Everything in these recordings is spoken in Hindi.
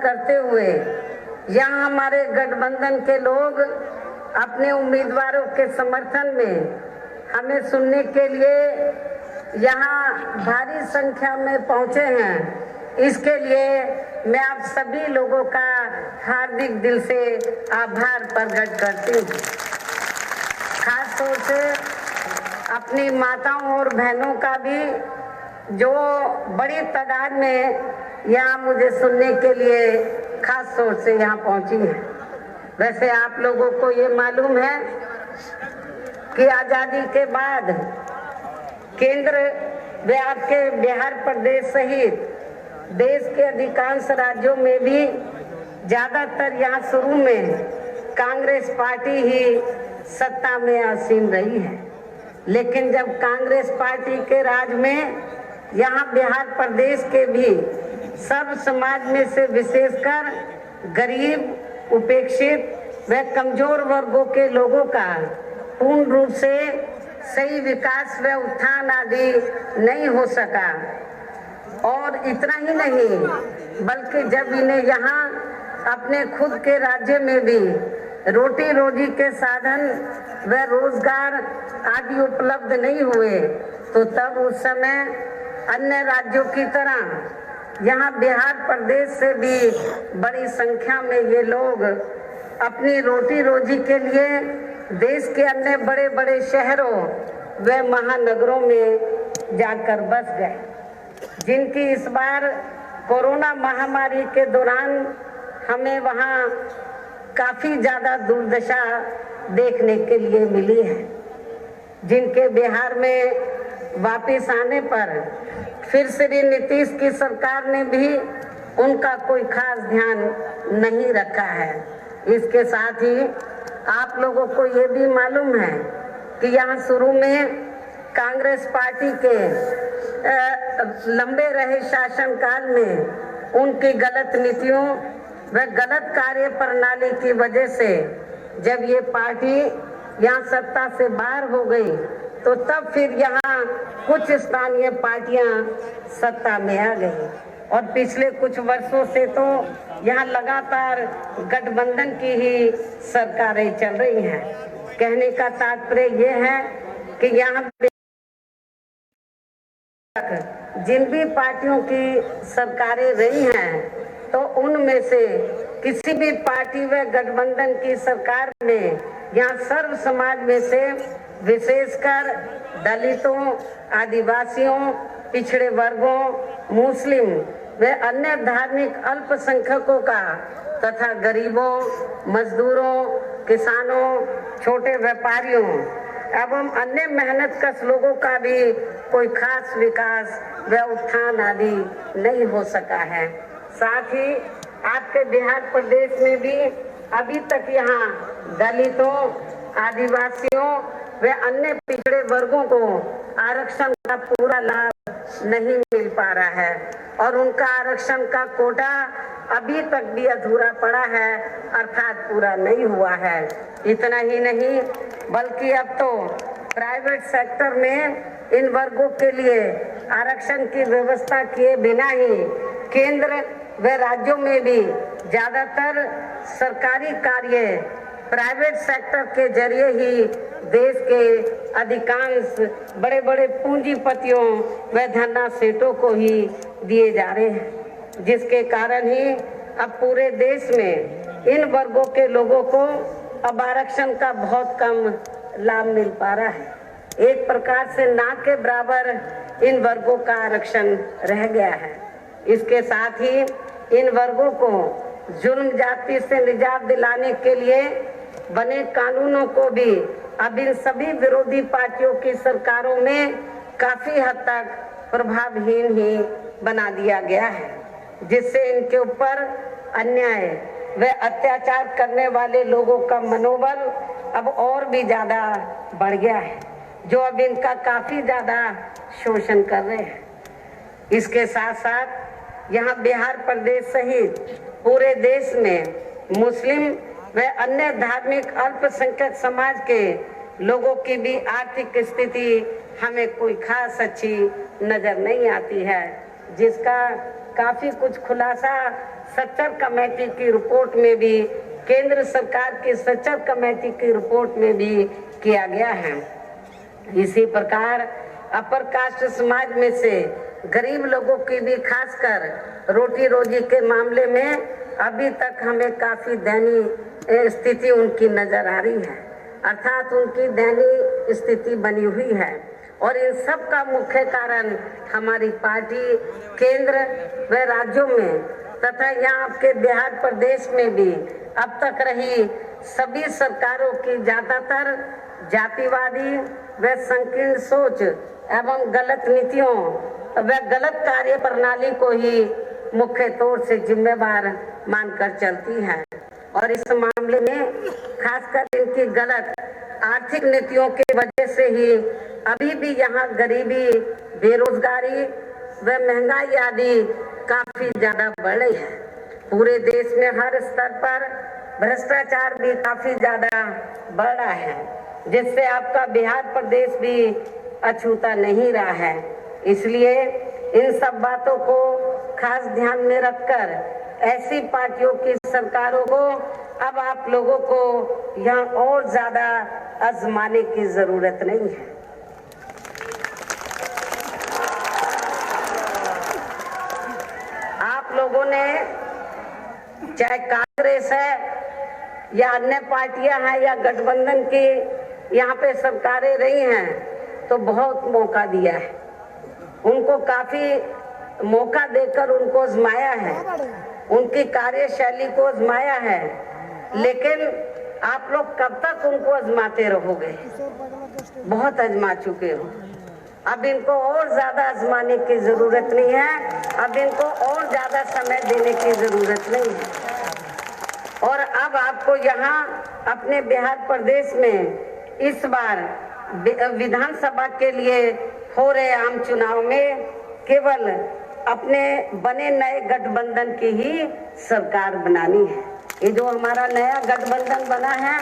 करते हुए यहाँ हमारे गठबंधन के लोग अपने उम्मीदवारों के समर्थन में हमें सुनने के लिए यहाँ भारी संख्या में पहुंचे हैं। इसके लिए मैं आप सभी लोगों का हार्दिक दिल से आभार प्रकट करती हूँ। खास तौर से अपनी माताओं और बहनों का भी, जो बड़ी तादाद में यहाँ मुझे सुनने के लिए खास तौर से यहाँ पहुंची है। वैसे आप लोगों को ये मालूम है कि आज़ादी के बाद केंद्र के बिहार प्रदेश सहित देश के अधिकांश राज्यों में भी ज़्यादातर यहाँ शुरू में कांग्रेस पार्टी ही सत्ता में आसीन रही है। लेकिन जब कांग्रेस पार्टी के राज में यहाँ बिहार प्रदेश के भी सर्व समाज में से विशेषकर गरीब, उपेक्षित व कमजोर वर्गों के लोगों का पूर्ण रूप से सही विकास व उत्थान आदि नहीं हो सका। और इतना ही नहीं, बल्कि जब इन्हें यहाँ अपने खुद के राज्य में भी रोटी रोजी के साधन व रोजगार आदि उपलब्ध नहीं हुए, तो तब उस समय अन्य राज्यों की तरह यहाँ बिहार प्रदेश से भी बड़ी संख्या में ये लोग अपनी रोटी रोजी के लिए देश के अन्य बड़े बड़े शहरों व महानगरों में जाकर बस गए, जिनकी इस बार कोरोना महामारी के दौरान हमें वहाँ काफ़ी ज़्यादा दुर्दशा देखने के लिए मिली है। जिनके बिहार में वापस आने पर फिर श्री नीतीश की सरकार ने भी उनका कोई खास ध्यान नहीं रखा है। इसके साथ ही आप लोगों को ये भी मालूम है कि यहाँ शुरू में कांग्रेस पार्टी के लंबे रहे शासनकाल में उनकी गलत नीतियों व गलत कार्य प्रणाली की वजह से जब ये पार्टी यहाँ सत्ता से बाहर हो गई, तो तब फिर यहाँ कुछ स्थानीय पार्टियां सत्ता में आ गई और पिछले कुछ वर्षों से तो यहाँ लगातार गठबंधन की ही सरकारें चल रही हैं। कहने का तात्पर्य ये है कि यहाँ जिन भी पार्टियों की सरकारें रही हैं, तो उनमें से किसी भी पार्टी व गठबंधन की सरकार में यहाँ सर्व समाज में से विशेषकर दलितों, आदिवासियों, पिछड़े वर्गों, मुस्लिम व अन्य धार्मिक अल्पसंख्यकों का तथा गरीबों, मजदूरों, किसानों, छोटे व्यापारियों एवं अन्य मेहनतकश लोगों का भी कोई खास विकास व उत्थान आदि नहीं हो सका है। साथ ही आपके बिहार प्रदेश में भी अभी तक यहाँ दलितों, आदिवासियों व अन्य पिछड़े वर्गों को आरक्षण का पूरा लाभ नहीं मिल पा रहा है और उनका आरक्षण का कोटा अभी तक भी अधूरा पड़ा है, अर्थात पूरा नहीं हुआ है। इतना ही नहीं, बल्कि अब तो प्राइवेट सेक्टर में इन वर्गों के लिए आरक्षण की व्यवस्था किए बिना ही केंद्र व राज्यों में भी ज्यादातर सरकारी कार्य प्राइवेट सेक्टर के जरिए ही देश के अधिकांश बड़े बड़े पूंजीपतियों व धनराशियों को ही दिए जा रहे हैं, जिसके कारण ही अब पूरे देश में इन वर्गों के लोगों को अब आरक्षण का बहुत कम लाभ मिल पा रहा है। एक प्रकार से ना के बराबर इन वर्गों का आरक्षण रह गया है। इसके साथ ही इन वर्गों को जुल्म जाति से निजात दिलाने के लिए बने कानूनों को भी अब इन सभी विरोधी पार्टियों की सरकारों में काफी हद तक प्रभावहीन ही बना दिया गया है, जिससे इनके ऊपर अन्याय व अत्याचार करने वाले लोगों का मनोबल अब और भी ज्यादा बढ़ गया है, जो अब इनका काफी ज्यादा शोषण कर रहे हैं। इसके साथ साथ यहाँ बिहार प्रदेश सहित पूरे देश में मुस्लिम व अन्य धार्मिक अल्पसंख्यक समाज के लोगों की भी आर्थिक स्थिति हमें कोई खास अच्छी नजर नहीं आती है, जिसका काफी कुछ खुलासा सच्चर कमेटी की रिपोर्ट में भी, केंद्र सरकार की सच्चर कमेटी की रिपोर्ट में भी किया गया है। इसी प्रकार अपर कास्ट समाज में से गरीब लोगों की भी खासकर रोटी रोजी के मामले में अभी तक हमें काफी दयनीय स्थिति उनकी नजर आ रही है, अर्थात उनकी दयनीय स्थिति बनी हुई है। और इन सब का मुख्य कारण हमारी पार्टी केंद्र व राज्यों में तथा यहाँ आपके बिहार प्रदेश में भी अब तक रही सभी सरकारों की ज्यादातर जातिवादी व संकीर्ण सोच एवं गलत नीतियों व गलत कार्य प्रणाली को ही मुख्य तौर से जिम्मेवार मानकर चलती है। और इस मामले में खासकर इनकी गलत आर्थिक नीतियों की वजह से ही अभी भी यहाँ गरीबी, बेरोजगारी व महंगाई आदि काफी ज्यादा बढ़ रही है। पूरे देश में हर स्तर पर भ्रष्टाचार भी काफी ज्यादा बढ़ रहा है, जिससे आपका बिहार प्रदेश भी अछूता नहीं रहा है। इसलिए इन सब बातों को खास ध्यान में रखकर ऐसी पार्टियों की सरकारों को अब आप लोगों को यहाँ और ज्यादा आजमाने की जरूरत नहीं है। आप लोगों ने चाहे कांग्रेस है या अन्य पार्टियां हैं या गठबंधन की यहाँ पे सरकारें रही हैं तो बहुत मौका दिया है, उनको काफी मौका देकर उनको आजमाया है, उनकी कार्यशैली को आजमाया है। लेकिन आप लोग कब तक उनको आजमाते रहोगे? बहुत आजमा चुके हो, अब इनको और ज्यादा आजमाने की जरूरत नहीं है, अब इनको और ज्यादा समय देने की जरूरत नहीं है। और अब आपको यहाँ अपने बिहार प्रदेश में इस बार विधानसभा के लिए हो रहे आम चुनाव में केवल अपने बने नए गठबंधन की ही सरकार बनानी है। ये जो हमारा नया गठबंधन बना है,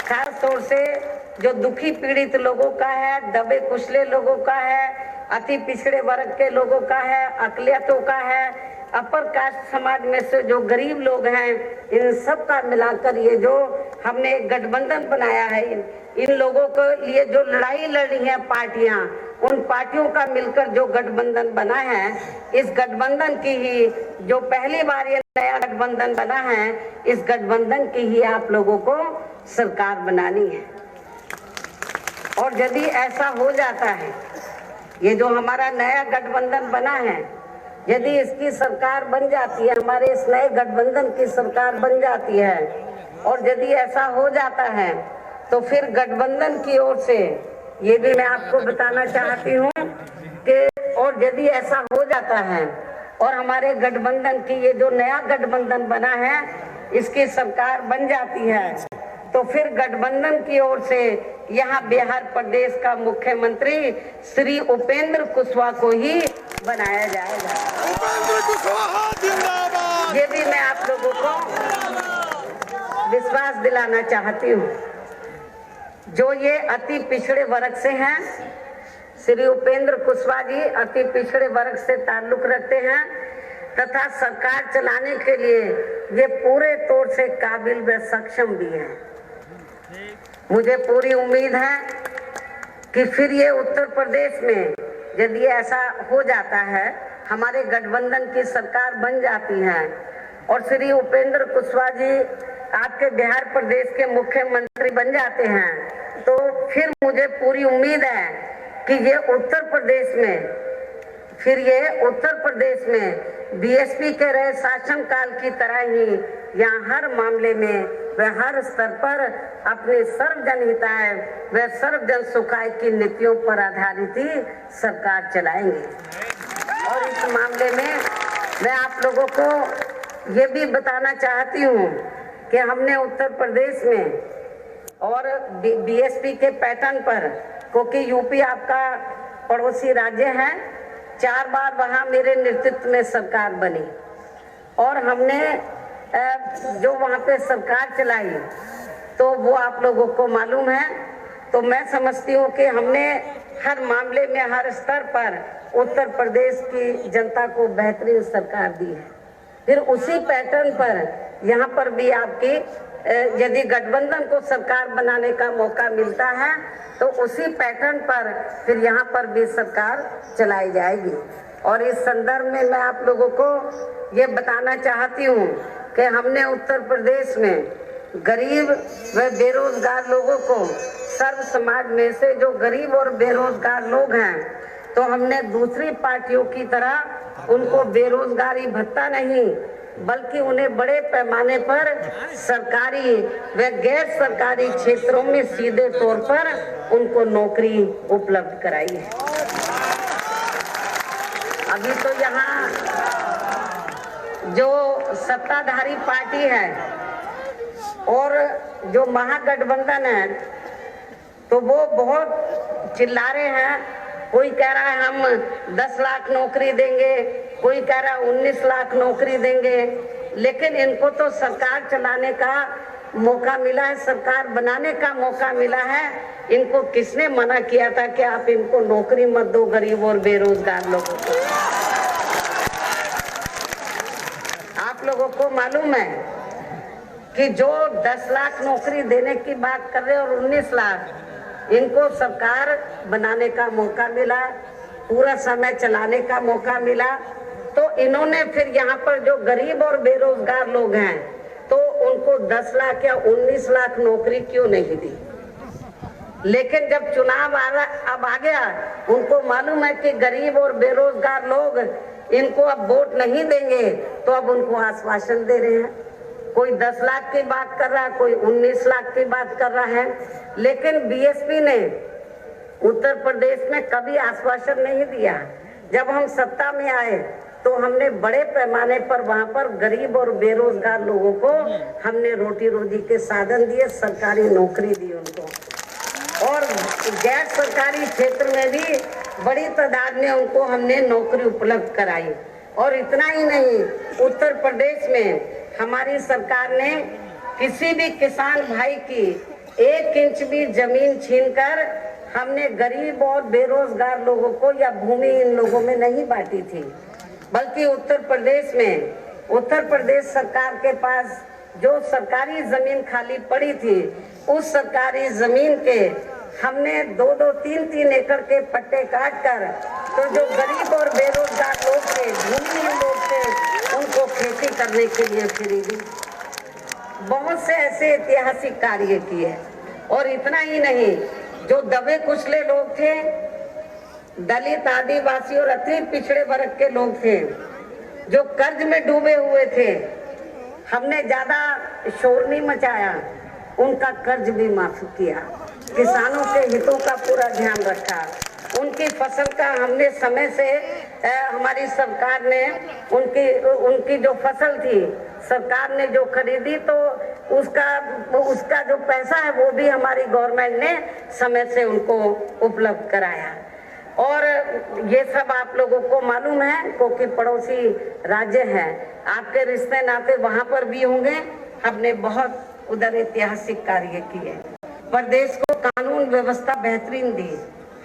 खास तौर से जो दुखी पीड़ित लोगों का है, दबे कुचले लोगों का है, अति पिछड़े वर्ग के लोगों का है, अकलियतों का है, अपर कास्ट समाज में से जो गरीब लोग हैं, इन सब का मिलाकर ये जो हमने गठबंधन बनाया है, इन लोगों के लिए जो लड़ाई लड़ रही है पार्टियां, उन पार्टियों का मिलकर जो गठबंधन बना है, इस गठबंधन की ही जो पहली बार ये नया गठबंधन बना है, इस गठबंधन की ही आप लोगों को सरकार बनानी है। और यदि ऐसा हो जाता है, ये जो हमारा नया गठबंधन बना है, यदि इसकी सरकार बन जाती है, हमारे इस नए गठबंधन की सरकार बन जाती है, और यदि ऐसा हो जाता है तो फिर गठबंधन की ओर से ये भी मैं आपको बताना चाहती हूँ कि और यदि ऐसा हो जाता है और हमारे गठबंधन की ये जो नया गठबंधन बना है, इसकी सरकार बन जाती है, तो फिर गठबंधन की ओर से यहाँ बिहार प्रदेश का मुख्यमंत्री श्री उपेंद्र कुशवाहा को ही बनाया जाएगा। उपेंद्र कुशवाहा जिंदाबाद। ये भी मैं आप लोगों को विश्वास दिलाना चाहती हूँ। जो ये अति पिछड़े वर्ग से हैं, श्री उपेंद्र कुशवाहा जी अति पिछड़े वर्ग से ताल्लुक रखते हैं तथा सरकार चलाने के लिए ये पूरे तौर से काबिल व सक्षम भी हैं। मुझे पूरी उम्मीद है कि फिर ये उत्तर प्रदेश में यदि ऐसा हो जाता है, हमारे गठबंधन की सरकार बन जाती है और श्री उपेंद्र कुशवाहा जी आपके बिहार प्रदेश के मुख्यमंत्री बन जाते हैं, तो फिर मुझे पूरी उम्मीद है कि ये उत्तर प्रदेश में बीएसपी के रहे शासन काल की तरह ही यहाँ हर मामले में व हर स्तर पर अपने सर्व जनहिताय व सर्व जन सुखाय की नीतियों पर आधारित ही सरकार चलाएंगे। और इस मामले में मैं आप लोगों को ये भी बताना चाहती हूँ कि हमने उत्तर प्रदेश में और बीएसपी के पैटर्न पर, क्योंकि यूपी आपका पड़ोसी राज्य है, 4 बार वहाँ मेरे नेतृत्व में सरकार बनी और हमने जो वहाँ पे सरकार चलाई तो वो आप लोगों को मालूम है। तो मैं समझती हूँ कि हमने हर मामले में हर स्तर पर उत्तर प्रदेश की जनता को बेहतरीन सरकार दी है। फिर उसी पैटर्न पर यहाँ पर भी आपकी यदि गठबंधन को सरकार बनाने का मौका मिलता है तो उसी पैटर्न पर फिर यहाँ पर भी सरकार चलाई जाएगी। और इस संदर्भ में मैं आप लोगों को ये बताना चाहती हूँ कि हमने उत्तर प्रदेश में गरीब व बेरोजगार लोगों को, सर्व समाज में से जो गरीब और बेरोजगार लोग हैं, तो हमने दूसरी पार्टियों की तरह उनको बेरोजगारी भत्ता नहीं बल्कि उन्हें बड़े पैमाने पर सरकारी व गैर सरकारी क्षेत्रों में सीधे तौर पर उनको नौकरी उपलब्ध कराई है। अभी तो यहाँ जो सत्ताधारी पार्टी है और जो महागठबंधन है तो वो बहुत चिल्ला रहे हैं। कोई कह रहा है हम 10 लाख नौकरी देंगे, कोई कह रहा है 19 लाख नौकरी देंगे, लेकिन इनको तो सरकार चलाने का मौका मिला है, सरकार बनाने का मौका मिला है। इनको किसने मना किया था कि आप इनको नौकरी मत दो गरीब और बेरोजगार लोगों को? आप लोगों को मालूम है कि जो 10 लाख नौकरी देने की बात कर रहे हैं और 19 लाख इनको सरकार बनाने का मौका मिला, पूरा समय चलाने का मौका मिला, तो इन्होंने फिर यहाँ पर जो गरीब और बेरोजगार लोग हैं तो उनको 10 लाख या 19 लाख नौकरी क्यों नहीं दी? लेकिन जब चुनाव अब आ गया, उनको मालूम है कि गरीब और बेरोजगार लोग इनको अब वोट नहीं देंगे, तो अब उनको आश्वासन दे रहे हैं। कोई 10 लाख की बात कर रहा है, कोई 19 लाख की बात कर रहा है, लेकिन बीएसपी ने उत्तर प्रदेश में कभी आश्वासन नहीं दिया। जब हम सत्ता में आए तो हमने बड़े पैमाने पर वहां पर गरीब और बेरोजगार लोगों को हमने रोटी रोजी के साधन दिए, सरकारी नौकरी दी उनको, और गैर सरकारी क्षेत्र में भी बड़ी तादाद में उनको हमने नौकरी उपलब्ध कराई। और इतना ही नहीं, उत्तर प्रदेश में हमारी सरकार ने किसी भी किसान भाई की 1 इंच भी जमीन छीनकर हमने गरीब और बेरोजगार लोगों को या भूमि इन लोगों में नहीं बांटी थी, बल्कि उत्तर प्रदेश सरकार के पास जो सरकारी जमीन खाली पड़ी थी, उस सरकारी जमीन के हमने 2-2, 3-3 एकड़ के पट्टे काट कर तो जो गरीब और बेरोजगार लोग थे, भूमिहीन लोग थे, उनको खेती करने के लिए फ्री दी। बहुत से ऐसे ऐतिहासिक कार्य किए। और इतना ही नहीं, जो दबे कुचले लोग थे, दलित, आदिवासी और अति पिछड़े वर्ग के लोग थे, जो कर्ज में डूबे हुए थे, हमने ज्यादा शोर नहीं मचाया, उनका कर्ज भी माफ किया, किसानों के हितों का पूरा ध्यान रखा, उनकी फसल का हमने समय से हमारी सरकार ने उनकी जो फसल थी सरकार ने जो खरीदी तो उसका जो पैसा है वो भी हमारी गवर्नमेंट ने समय से उनको उपलब्ध कराया। और ये सब आप लोगों को मालूम है क्योंकि पड़ोसी राज्य है, आपके रिश्ते नाते वहां पर भी होंगे। हमने बहुत उधर ऐतिहासिक कार्य किए, प्रदेश को कानून व्यवस्था बेहतरीन दी।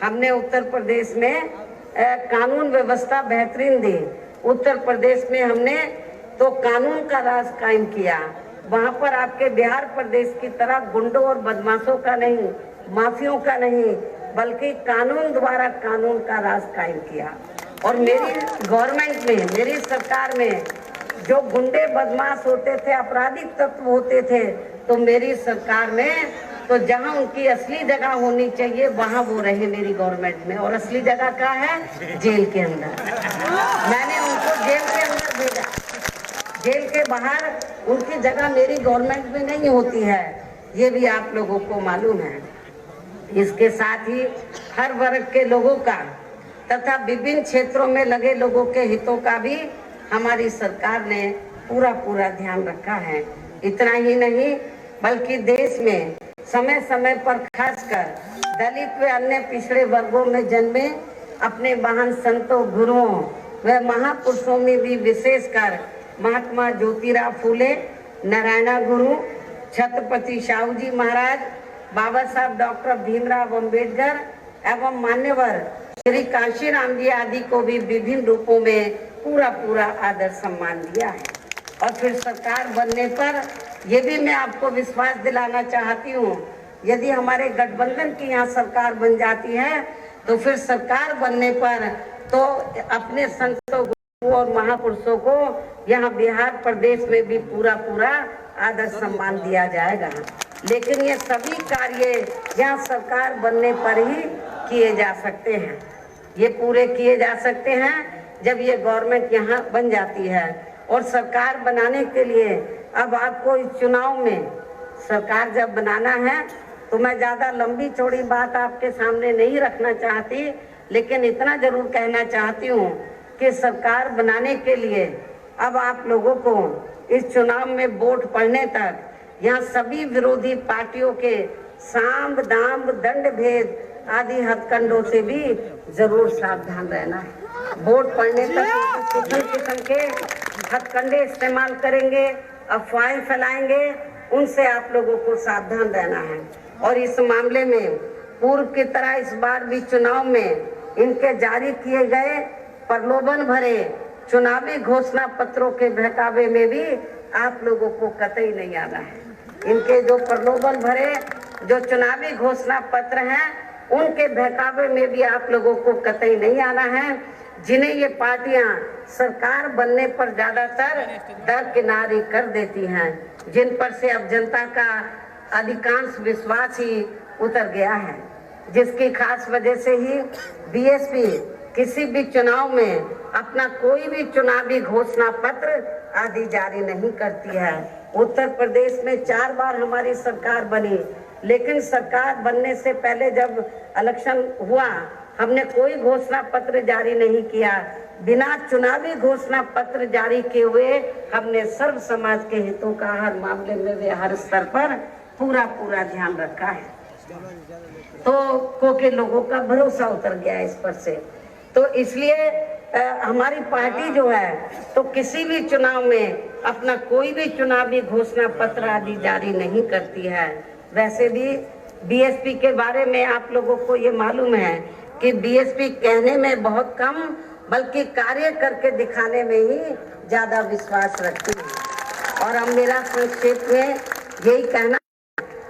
हमने उत्तर प्रदेश में कानून व्यवस्था बेहतरीन दी। उत्तर प्रदेश में हमने तो कानून का राज कायम किया। वहां पर आपके बिहार प्रदेश की तरह गुंडों और बदमाशों का नहीं, माफियों का नहीं, बल्कि कानून द्वारा कानून का राज कायम किया। और मेरी गवर्नमेंट में, मेरी सरकार में जो गुंडे बदमाश होते थे, आपराधिक तत्व होते थे, तो मेरी सरकार में तो जहां उनकी असली जगह होनी चाहिए वहां वो रहे मेरी गवर्नमेंट में। और असली जगह क्या है? जेल के अंदर। मैंने उनको जेल के अंदर भेजा, जेल के बाहर उनकी जगह मेरी गवर्नमेंट में नहीं होती है, ये भी आप लोगों को मालूम है। इसके साथ ही हर वर्ग के लोगों का तथा विभिन्न क्षेत्रों में लगे लोगों के हितों का भी हमारी सरकार ने पूरा ध्यान रखा है। इतना ही नहीं बल्कि देश में समय समय पर खासकर दलित व अन्य पिछड़े वर्गों में जन्मे अपने महान संतों, गुरुओं व महापुरुषों में भी विशेषकर महात्मा ज्योतिराव फूले, नारायण गुरु, छत्रपति शाहू जी महाराज, बाबा साहब डॉक्टर भीमराव अंबेडकर एवं मान्यवर श्री कांशीराम जी आदि को भी विभिन्न रूपों में पूरा आदर सम्मान दिया है। और फिर सरकार बनने पर ये भी मैं आपको विश्वास दिलाना चाहती हूँ, यदि हमारे गठबंधन की यहाँ सरकार बन जाती है तो फिर सरकार बनने पर तो अपने संतों और महापुरुषों को यहाँ बिहार प्रदेश में भी पूरा आदर सम्मान दिया जाएगा। लेकिन ये सभी कार्य यहाँ सरकार बनने पर ही किए जा सकते हैं, ये पूरे किए जा सकते हैं जब ये गवर्नमेंट यहाँ बन जाती है। और सरकार बनाने के लिए अब आपको इस चुनाव में सरकार जब बनाना है तो मैं ज़्यादा लंबी चौड़ी बात आपके सामने नहीं रखना चाहती, लेकिन इतना जरूर कहना चाहती हूँ कि सरकार बनाने के लिए अब आप लोगों को इस चुनाव में वोट पड़ने तक यहाँ सभी विरोधी पार्टियों के साम दाम दंड भेद आदि हथकंडों से भी जरूर सावधान रहना है। वोट पड़ने तक किस्म किस्म के हथकंडे इस्तेमाल करेंगे, अफवाहें फैलाएंगे, उनसे आप लोगों को सावधान रहना है। और इस मामले में पूर्व की तरह इस बार भी चुनाव में इनके जारी किए गए प्रलोभन भरे चुनावी घोषणा पत्रों के बहकावे में भी आप लोगों को कतई नहीं आना है। इनके जो प्रलोभन भरे जो चुनावी घोषणा पत्र हैं उनके बहकावे में भी आप लोगों को कतई नहीं आना है, जिन्हें ये पार्टियां सरकार बनने पर ज्यादातर दरकिनारी कर देती हैं, जिन पर से अब जनता का अधिकांश विश्वास ही उतर गया है, जिसकी खास वजह से ही बीएसपी किसी भी चुनाव में अपना कोई भी चुनावी घोषणा पत्र आदि जारी नहीं करती है। उत्तर प्रदेश में 4 बार हमारी सरकार बनी, लेकिन सरकार बनने से पहले जब इलेक्शन हुआ हमने कोई घोषणा पत्र जारी नहीं किया। बिना चुनावी घोषणा पत्र जारी किए हुए हमने सर्व समाज के हितों का हर मामले में वे हर स्तर पर पूरा ध्यान रखा है। तो के लोगों का भरोसा उतर गया इस पर से। तो इसलिए हमारी पार्टी जो है तो किसी भी चुनाव में अपना कोई भी चुनावी घोषणा पत्र आदि जारी नहीं करती है। वैसे भी बीएसपी के बारे में आप लोगों को ये मालूम है कि बीएसपी कहने में बहुत कम बल्कि कार्य करके दिखाने में ही ज्यादा विश्वास रखती है। और अब मेरा संक्षेप में यही कहना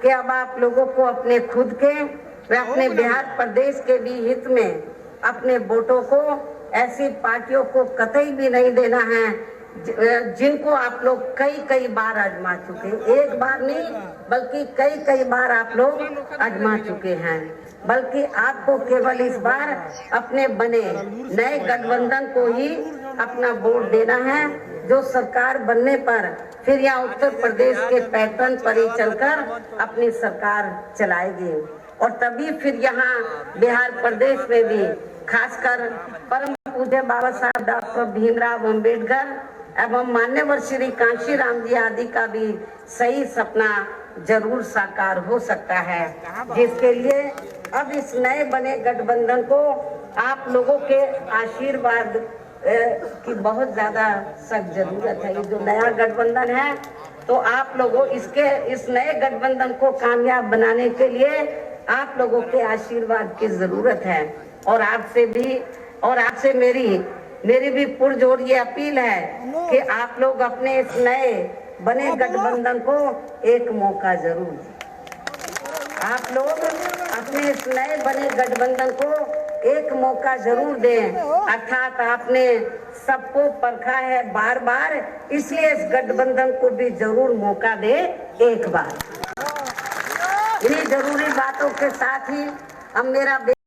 कि अब आप लोगों को अपने खुद के व अपने बिहार प्रदेश के भी हित में अपने वोटों को ऐसी पार्टियों को कतई भी नहीं देना है जिनको आप लोग कई बार आजमा चुके, एक बार नहीं बल्कि कई बार आप लोग आजमा चुके हैं। बल्कि आपको केवल इस बार अपने बने नए गठबंधन को ही अपना वोट देना है, जो सरकार बनने पर फिर यहाँ उत्तर प्रदेश के पैटर्न पर ही चलकर अपनी सरकार चलाएगी। और तभी फिर यहाँ बिहार प्रदेश में भी खासकर परम पूज्य बाबा साहब डॉक्टर भीमराव अम्बेडकर एवं मान्यवर श्री कांशीराम जी आदि का भी सही सपना जरूर साकार हो सकता है, जिसके लिए अब इस नए बने गठबंधन को आप लोगों के आशीर्वाद की बहुत ज्यादा सख्त जरूरत है। ये जो नया गठबंधन है तो आप लोगों इस नए गठबंधन को कामयाब बनाने के लिए आप लोगों के आशीर्वाद की जरूरत है। और आपसे मेरी भी पुरजोर ये अपील है कि आप लोग अपने इस नए बने गठबंधन को एक मौका जरूर आप लोग अपने इस नए बने गठबंधन को एक मौका जरूर दें। अर्थात आपने सबको परखा है बार, इसलिए इस गठबंधन को भी जरूर मौका दे एक बार। इन्हीं जरूरी बातों के साथ ही अब मेरा